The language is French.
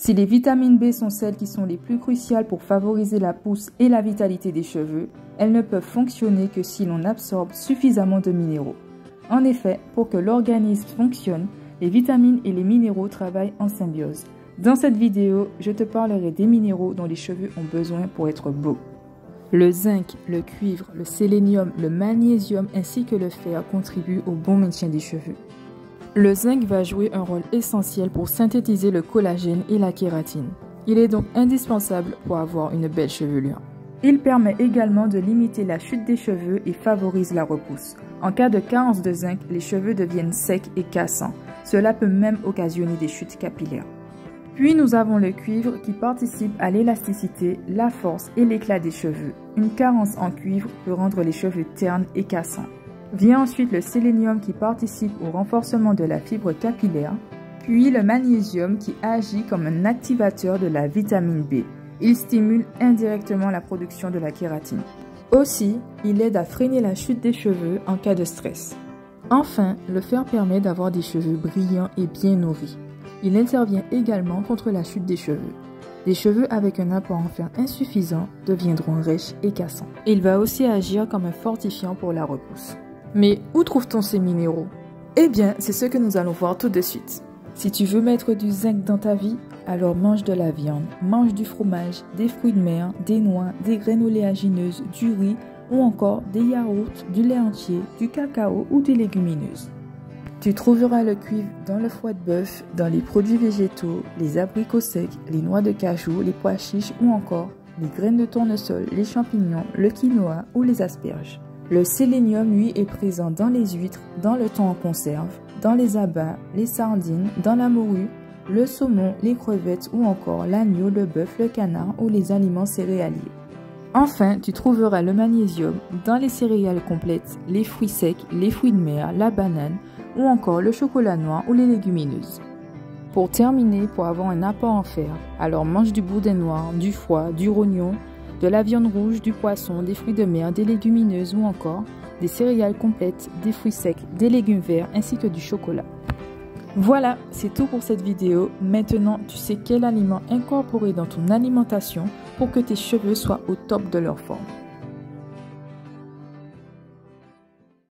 Si les vitamines B sont celles qui sont les plus cruciales pour favoriser la pousse et la vitalité des cheveux, elles ne peuvent fonctionner que si l'on absorbe suffisamment de minéraux. En effet, pour que l'organisme fonctionne, les vitamines et les minéraux travaillent en symbiose. Dans cette vidéo, je te parlerai des minéraux dont les cheveux ont besoin pour être beaux. Le zinc, le cuivre, le sélénium, le magnésium ainsi que le fer contribuent au bon maintien des cheveux. Le zinc va jouer un rôle essentiel pour synthétiser le collagène et la kératine. Il est donc indispensable pour avoir une belle chevelure. Il permet également de limiter la chute des cheveux et favorise la repousse. En cas de carence de zinc, les cheveux deviennent secs et cassants. Cela peut même occasionner des chutes capillaires. Puis nous avons le cuivre qui participe à l'élasticité, la force et l'éclat des cheveux. Une carence en cuivre peut rendre les cheveux ternes et cassants. Vient ensuite le sélénium qui participe au renforcement de la fibre capillaire, puis le magnésium qui agit comme un activateur de la vitamine B. Il stimule indirectement la production de la kératine. Aussi, il aide à freiner la chute des cheveux en cas de stress. Enfin, le fer permet d'avoir des cheveux brillants et bien nourris. Il intervient également contre la chute des cheveux. Des cheveux avec un apport en fer insuffisant deviendront rêches et cassants. Il va aussi agir comme un fortifiant pour la repousse. Mais où trouve-t-on ces minéraux? Eh bien, c'est ce que nous allons voir tout de suite. Si tu veux mettre du zinc dans ta vie, alors mange de la viande, mange du fromage, des fruits de mer, des noix, des graines oléagineuses, du riz ou encore des yaourts, du lait entier, du cacao ou des légumineuses. Tu trouveras le cuivre dans le foie de bœuf, dans les produits végétaux, les abricots secs, les noix de cajou, les pois chiches ou encore les graines de tournesol, les champignons, le quinoa ou les asperges. Le sélénium, lui, est présent dans les huîtres, dans le thon en conserve, dans les abats, les sardines, dans la morue, le saumon, les crevettes ou encore l'agneau, le bœuf, le canard ou les aliments céréaliers. Enfin, tu trouveras le magnésium dans les céréales complètes, les fruits secs, les fruits de mer, la banane ou encore le chocolat noir ou les légumineuses. Pour terminer, pour avoir un apport en fer, alors mange du boudin noir, du foie, du rognon, de la viande rouge, du poisson, des fruits de mer, des légumineuses ou encore des céréales complètes, des fruits secs, des légumes verts ainsi que du chocolat. Voilà, c'est tout pour cette vidéo. Maintenant, tu sais quel aliment incorporer dans ton alimentation pour que tes cheveux soient au top de leur forme.